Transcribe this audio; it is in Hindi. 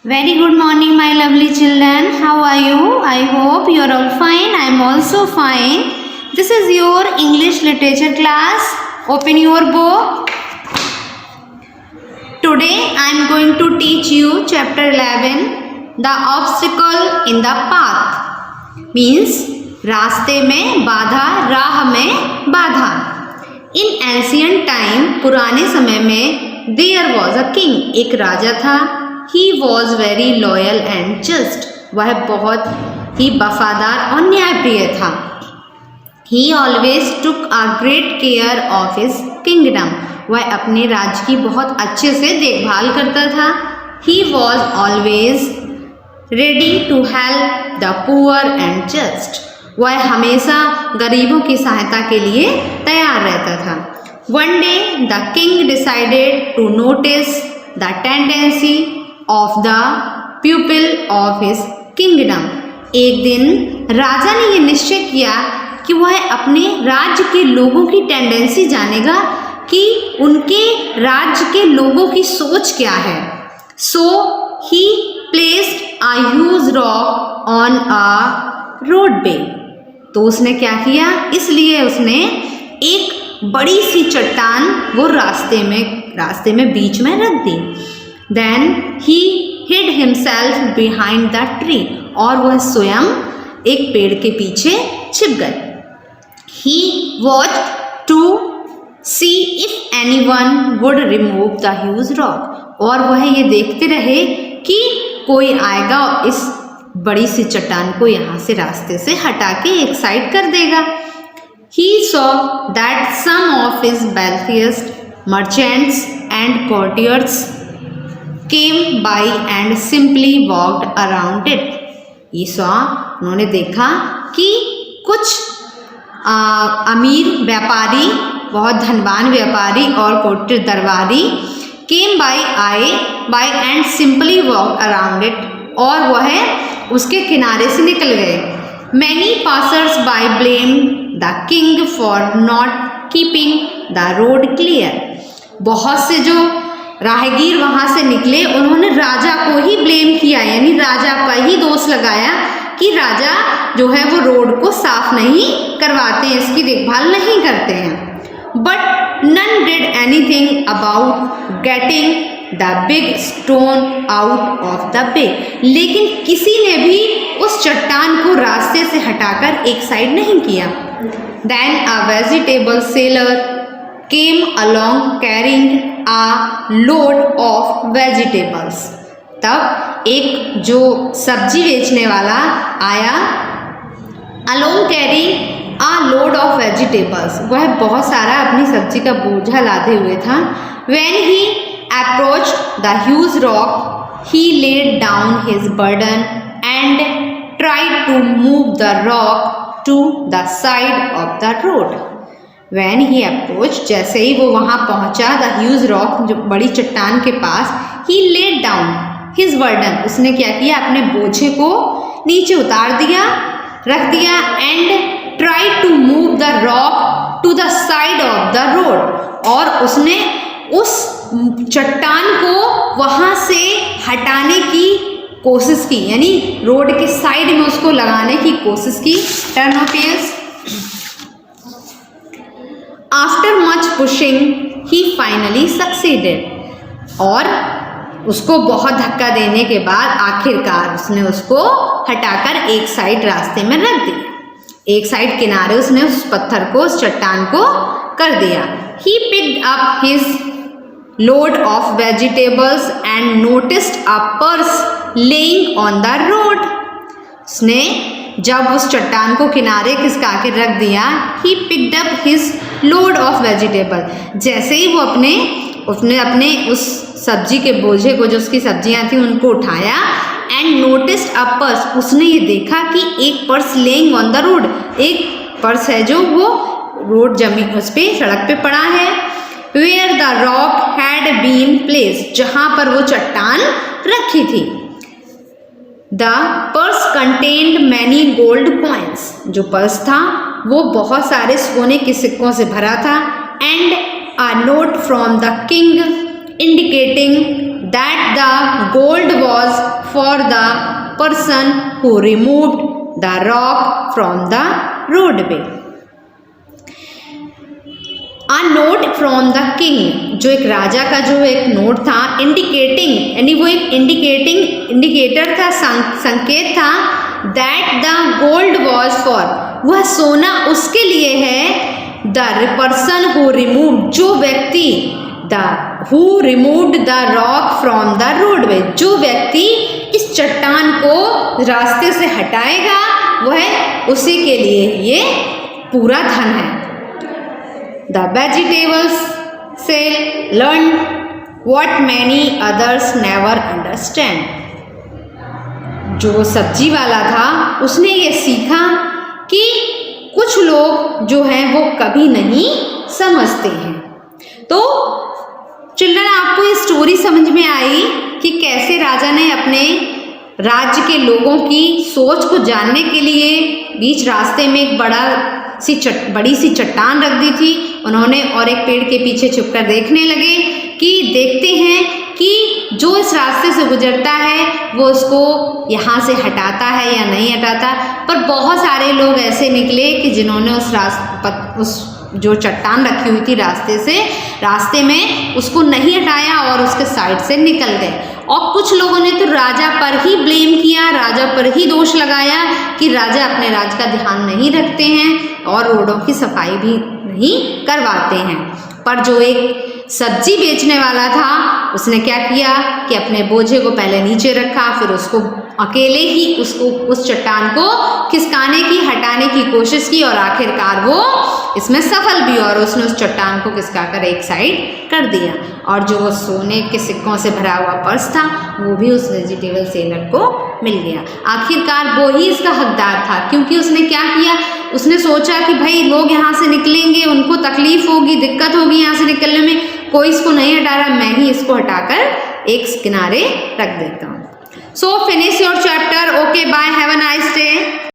Very good morning, my lovely children. How are you? I hope you are all fine. I am also fine. This is your English literature class. Open your book. Today I am going to teach you chapter 11, The Obstacle in the Path. Means रास्ते में बाधा, राह में बाधा. In ancient time, पुराने समय में there was a king. एक राजा था. He was very loyal and just. वह बहुत ही वफादार और न्यायप्रिय था. He always took a great care of his kingdom. वह अपने राज्य की बहुत अच्छे से देखभाल करता था. He was always ready to help the poor and just. वह हमेशा गरीबों की सहायता के लिए तैयार रहता था. One day the king decided to notice the tendency of the people of his kingdom. एक दिन राजा ने ये निश्चय किया कि वह अपने राज्य के लोगों की टेंडेंसी जानेगा कि उनके राज्य के लोगों की सोच क्या है. So he placed a huge rock on a roadway. तो उसने क्या किया, इसलिए उसने एक बड़ी सी चट्टान वो रास्ते में बीच में रख दी. Then he hid himself behind the tree. और वह स्वयं एक पेड़ के पीछे छिप गए. He watched to see if anyone would remove the huge rock. और वह ये देखते रहे कि कोई आएगा इस बड़ी सी चट्टान को यहाँ से रास्ते से हटा के एक साइड कर देगा. He saw that some of his wealthiest merchants and courtiers came by and simply walked around it. ये उन्होंने देखा कि कुछ अमीर व्यापारी, बहुत धनवान व्यापारी और कोर्टियर दरबारी came by and simply walked around it. और वह उसके किनारे से निकल गए. Many passers by blamed the king for not keeping the road clear. बहुत से जो राहगीर वहाँ से निकले उन्होंने राजा को ही ब्लेम किया, यानी राजा का ही दोष लगाया कि राजा जो है वो रोड को साफ नहीं करवाते हैं, इसकी देखभाल नहीं करते हैं. But none did anything about getting the big stone out of the way. लेकिन किसी ने भी उस चट्टान को रास्ते से हटाकर एक साइड नहीं किया. Then a vegetable seller came along carrying a load of vegetables. तब एक जो सब्जी बेचने वाला आया, along carrying a load of vegetables. वह बहुत सारा अपनी सब्जी का बोझा लादे हुए था. When he approached the huge rock, he laid down his burden and tried to move the rock to the side of the road. When he approached, जैसे ही वो वहाँ पहुँचा the huge rock, जो बड़ी चट्टान के पास, he laid down his burden. उसने क्या किया, अपने बोझे को नीचे उतार दिया, रख दिया and tried to move the rock to the side of the road. और उसने उस चट्टान को वहाँ से हटाने की कोशिश की, यानी रोड के साइड में उसको लगाने की कोशिश की. Turn off page. After much pushing he finally succeeded. और उसको बहुत धक्का देने के बाद आखिरकार उसने उसको हटाकर एक साइड रास्ते में रख दिया, एक साइड किनारे उसने उस पत्थर को, उस चट्टान को कर दिया. He picked up his load of vegetables and noticed a purse laying on the road. उसने जब उस चट्टान को किनारे खिसका के रख दिया, he picked up his load of vegetable. जैसे ही वो उसने अपने उस सब्जी के बोझे को, जो उसकी सब्जियां थी उनको उठाया and noticed a purse. उसने ये देखा कि एक purse laying on the road, एक पर्स है जो वो रोड जमीन उस पे सड़क पे पड़ा है. Where the rock had been placed, जहाँ पर वो चट्टान रखी थी. The purse contained many gold coins. जो पर्स था वो बहुत सारे सोने के सिक्कों से भरा था. And a note from the king indicating that the gold was for the person who removed the rock from the roadway. A note from the king, जो एक राजा का जो एक नोट था, इंडिकेटिंग यानी वो एक इंडिकेटर था, संकेत था, that the gold was for, वह सोना उसके लिए है, the person who removed, जो व्यक्ति, the who removed the rock from the roadway, जो व्यक्ति इस चट्टान को रास्ते से हटाएगा वह उसी के लिए ये पूरा धन है. The vegetables sale learned what many others never understand. जो सब्जी वाला था उसने ये सीखा कि कुछ लोग जो हैं वो कभी नहीं समझते हैं. तो चिल्ड्रन, आपको ये स्टोरी समझ में आई कि कैसे राजा ने अपने राज्य के लोगों की सोच को जानने के लिए बीच रास्ते में एक बड़ी सी चट्टान रख दी थी उन्होंने, और एक पेड़ के पीछे छुपकर देखने लगे कि देखते हैं कि जो इस रास्ते से गुजरता है वो उसको यहाँ से हटाता है या नहीं हटाता. पर बहुत सारे लोग ऐसे निकले कि जिन्होंने उस जो चट्टान रखी हुई थी रास्ते में उसको नहीं हटाया और उसके साइड से निकल गए. और कुछ लोगों ने तो राजा पर ही ब्लेम किया, राजा पर ही दोष लगाया कि राजा अपने राज्य का ध्यान नहीं रखते हैं और रोडों की सफाई भी नहीं करवाते हैं. पर जो एक सब्जी बेचने वाला था उसने क्या किया कि अपने बोझे को पहले नीचे रखा, फिर उसको अकेले ही उस चट्टान को खिसकाने की, हटाने की कोशिश की और आखिरकार वो इसमें सफल भी, और उसने उस चट्टान को खिसकाकर एक साइड कर दिया. और जो वो सोने के सिक्कों से भरा हुआ पर्स था वो भी उस वेजिटेबल सेलर को मिल गया. आखिरकार वो ही इसका हकदार था, क्योंकि उसने क्या किया, उसने सोचा कि भाई लोग यहाँ से निकलेंगे, उनको तकलीफ होगी, दिक्कत होगी यहाँ से निकलने में, कोई इसको नहीं हटा रहा, मैं ही इसको हटाकर एक किनारे रख देता हूँ. So finish your chapter. Okay, bye. Have a nice day.